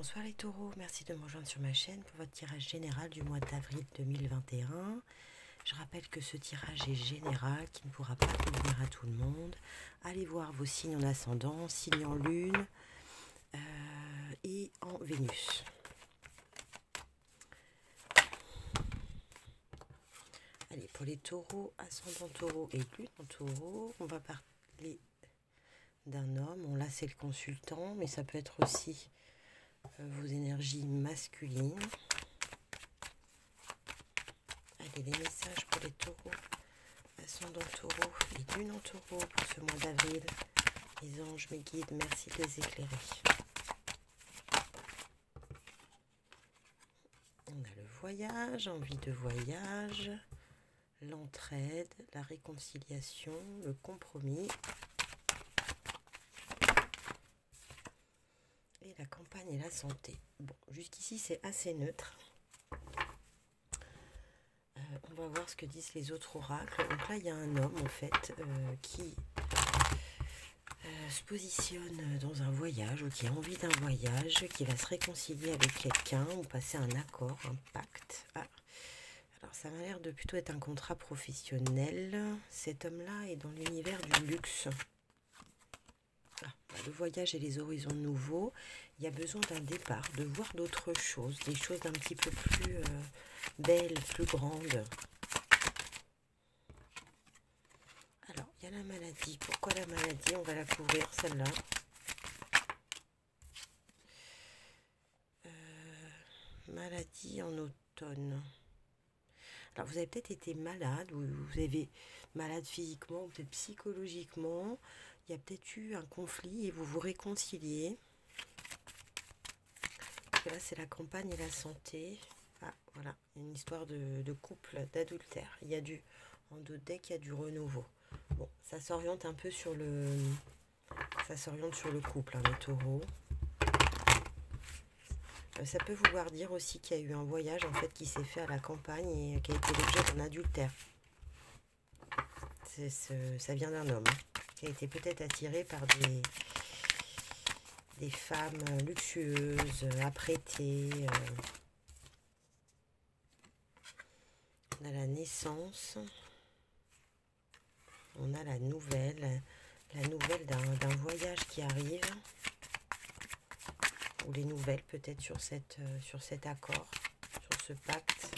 Bonsoir les taureaux, merci de me rejoindre sur ma chaîne pour votre tirage général du mois d'avril 2021. Je rappelle que ce tirage est général, qui ne pourra pas convenir à tout le monde. Allez voir vos signes en ascendant, signes en lune et en Vénus. Allez, pour les taureaux, ascendant taureau et lune en taureau, on va parler d'un homme. Bon, là c'est le consultant, mais ça peut être aussi vos énergies masculines. Allez, les messages pour les taureaux, ascendant taureau et lune en taureau pour ce mois d'avril. Les anges, mes guides, merci de les éclairer. On a le voyage, envie de voyage, l'entraide, la réconciliation, le compromis et la campagne et la santé. Bon, jusqu'ici c'est assez neutre. On va voir ce que disent les autres oracles. Donc là il y a un homme en fait qui se positionne dans un voyage ou qui a envie d'un voyage, qui va se réconcilier avec quelqu'un ou passer un accord, un pacte. Alors ça m'a l'air de plutôt être un contrat professionnel. Cet homme-là est dans l'univers du luxe. Le voyage et les horizons nouveaux. Il y a besoin d'un départ, de voir d'autres choses, des choses d'un petit peu plus belles, plus grandes. Alors, il y a la maladie. Pourquoi la maladie? On va la couvrir, celle-là. Maladie en automne. Alors, vous avez peut-être été malade, ou vous avez malade physiquement, ou peut-être psychologiquement. Il y a peut-être eu un conflit et vous vous réconciliez. Parce que là, c'est la campagne et la santé. Ah, voilà, une histoire de couple, d'adultère. Il y a en deux decks, il y a du renouveau. Bon, ça s'oriente un peu sur le... Ça s'oriente sur le couple, hein, les taureaux. Ça peut vouloir dire aussi qu'il y a eu un voyage, en fait, qui s'est fait à la campagne et qui a été l'objet d'un adultère. Ça vient d'un homme, hein, qui a été peut-être attiré par des femmes luxueuses, apprêtées. On a la naissance. On a la nouvelle d'un voyage qui arrive. Ou les nouvelles peut-être sur cet accord, sur ce pacte.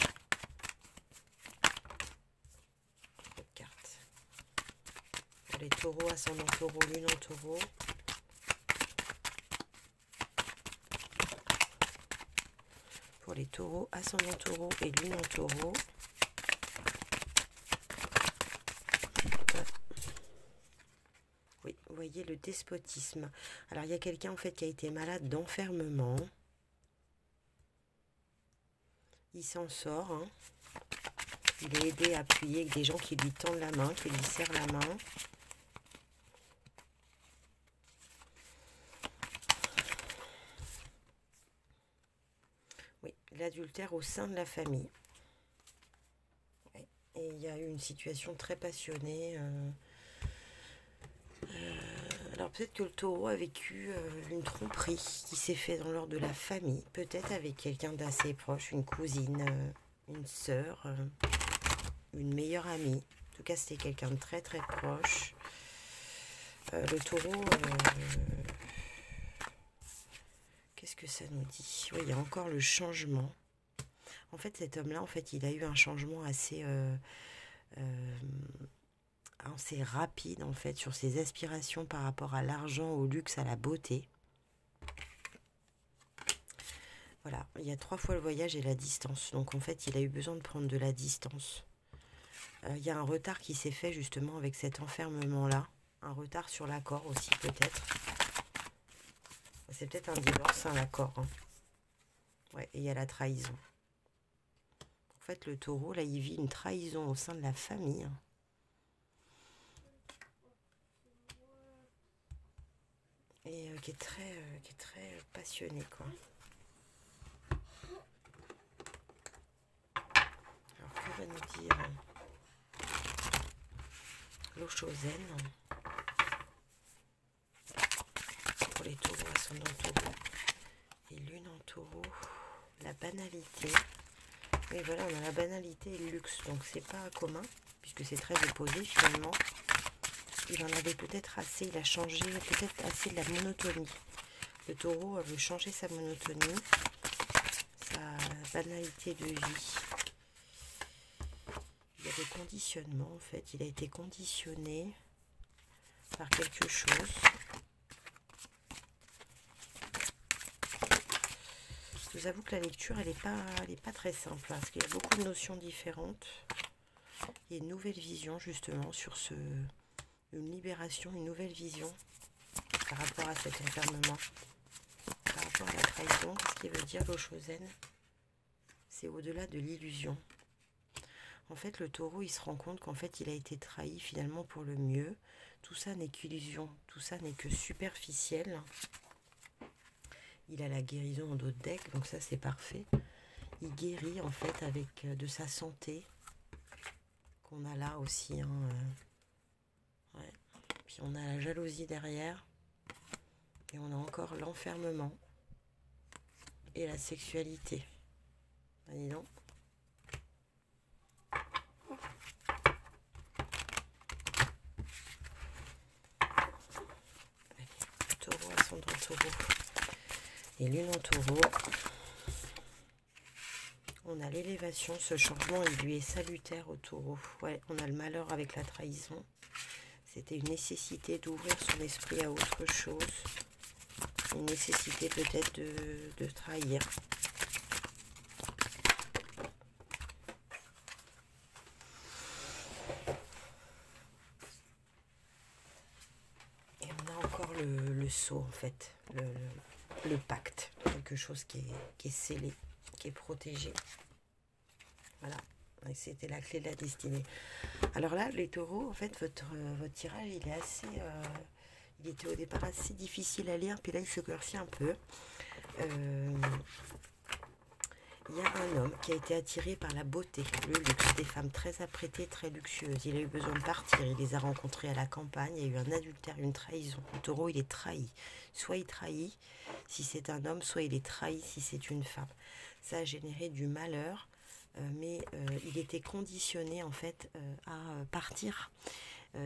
Cette carte. Pour les taureaux, ascendant taureau, lune en taureau. Pour les taureaux, ascendant taureau et lune en taureau. Oui, vous voyez le despotisme. Alors, il y a quelqu'un en fait qui a été malade d'enfermement. Il s'en sort. Hein. Il est aidé, appuyé avec des gens qui lui tendent la main, qui lui serrent la main. Oui, l'adultère au sein de la famille. Et il y a eu une situation très passionnée. Alors peut-être que le taureau a vécu une tromperie qui s'est faite dans l'ordre de la famille. Peut-être avec quelqu'un d'assez proche, une cousine, une sœur, une meilleure amie. En tout cas, c'était quelqu'un de très très proche. Le taureau... Qu'est-ce que ça nous dit? Oui, il y a encore le changement. En fait, cet homme-là, en fait, il a eu un changement assez rapide, en fait, sur ses aspirations par rapport à l'argent, au luxe, à la beauté. Voilà, il y a 3 fois le voyage et la distance. Donc, en fait, il a eu besoin de prendre de la distance. Il y a un retard qui s'est fait, justement, avec cet enfermement-là. Un retard sur l'accord aussi, peut-être. C'est peut-être un divorce, un accord. Hein. Ouais, et il y a la trahison. En fait, le taureau, là, il vit une trahison au sein de la famille. Et qui est très passionné, quoi. Alors, que va nous dire l'Oshōzen pour les taureaux ascendant taureau et lune en taureau, la banalité. Et voilà, on a la banalité et le luxe, donc c'est pas commun, puisque c'est très opposé finalement. Il en avait peut-être assez, il a changé peut-être assez de la monotonie. Le taureau veut changer sa monotonie, sa banalité de vie. Il y a des conditionnements en fait, il a été conditionné par quelque chose. Je vous avoue que la lecture, elle est pas très simple, hein, parce qu'il y a beaucoup de notions différentes. Il y a une nouvelle vision, justement, sur une libération, une nouvelle vision par rapport à cet enfermement, par rapport à la trahison. Qu'est-ce qui veut dire l'Oshozen? C'est au-delà de l'illusion. En fait, le taureau, il se rend compte qu'en fait, il a été trahi finalement pour le mieux. Tout ça n'est qu'illusion, tout ça n'est que superficiel. Il a la guérison en d'autres decks, donc ça c'est parfait. Il guérit en fait avec de sa santé, qu'on a là aussi. Hein, ouais. Puis on a la jalousie derrière, et on a encore l'enfermement et la sexualité. Ben, dis donc. Allez, taureau, ascendant taureau. Et lune en taureau, on a l'élévation, ce changement il lui est salutaire au taureau. Ouais, on a le malheur avec la trahison. C'était une nécessité d'ouvrir son esprit à autre chose. Une nécessité peut-être de trahir. Et on a encore le sceau en fait, le pacte, quelque chose qui est scellé, qui est protégé. Voilà, et c'était la clé de la destinée. Alors là, les taureaux, en fait, votre tirage, il est assez... il était au départ assez difficile à lire, puis là, il se éclaircit un peu. Il y a un homme qui a été attiré par la beauté, le luxe, des femmes très apprêtées, très luxueuses. Il a eu besoin de partir, il les a rencontrées à la campagne, il y a eu un adultère, une trahison. Le taureau, il est trahi. Soit il trahit si c'est un homme, soit il est trahi si c'est une femme. Ça a généré du malheur, mais il était conditionné en fait à partir.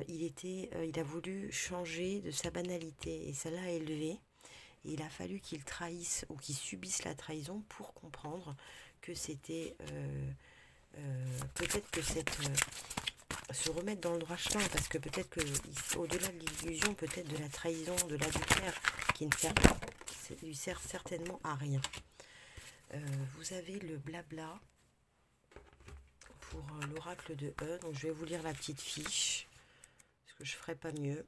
Il a voulu changer de sa banalité et ça l'a élevé. Et il a fallu qu'il trahisse ou qu'il subisse la trahison pour comprendre que c'était peut-être que se remettre dans le droit chemin, parce que peut-être que au-delà de l'illusion, peut-être de la trahison, de l'adultère, qui ne sert pas, lui sert certainement à rien. Vous avez le blabla pour l'oracle de E, donc je vais vous lire la petite fiche, parce que je ne ferai pas mieux.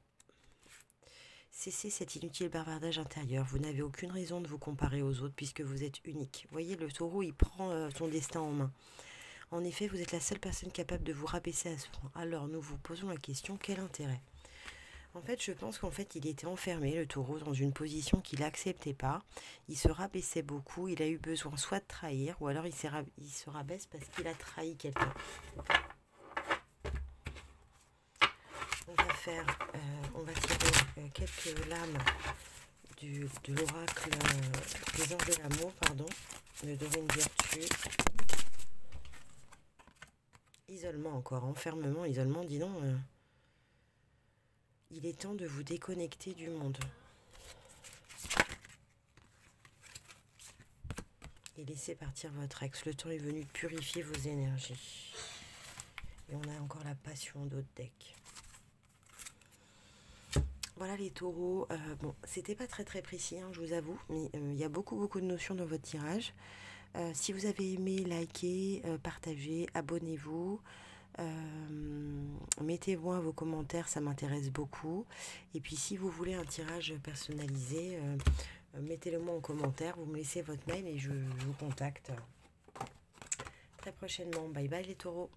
Cessez cet inutile bavardage intérieur. Vous n'avez aucune raison de vous comparer aux autres puisque vous êtes unique. Vous voyez, le taureau, il prend son destin en main. En effet, vous êtes la seule personne capable de vous rabaisser à ce point. Alors, nous vous posons la question, quel intérêt? En fait, je pense qu'en fait, il était enfermé, le taureau, dans une position qu'il n'acceptait pas. Il se rabaissait beaucoup. Il a eu besoin soit de trahir, ou alors il se rabaisse parce qu'il a trahi quelqu'un. On va tirer quelques lames de l'oracle des anges de l'amour, pardon, de Dorine Virtue. Isolement encore, enfermement, isolement, dis donc. Il est temps de vous déconnecter du monde. Et laisser partir votre ex. Le temps est venu de purifier vos énergies. Et on a encore la passion d'autres decks. Voilà les taureaux, bon, c'était pas très précis, hein, je vous avoue, mais il y a beaucoup de notions dans votre tirage. Si vous avez aimé, likez, partagez, abonnez-vous, mettez-moi vos commentaires, ça m'intéresse beaucoup. Et puis si vous voulez un tirage personnalisé, mettez-le moi en commentaire, vous me laissez votre mail et je vous contacte très prochainement. Bye bye les taureaux.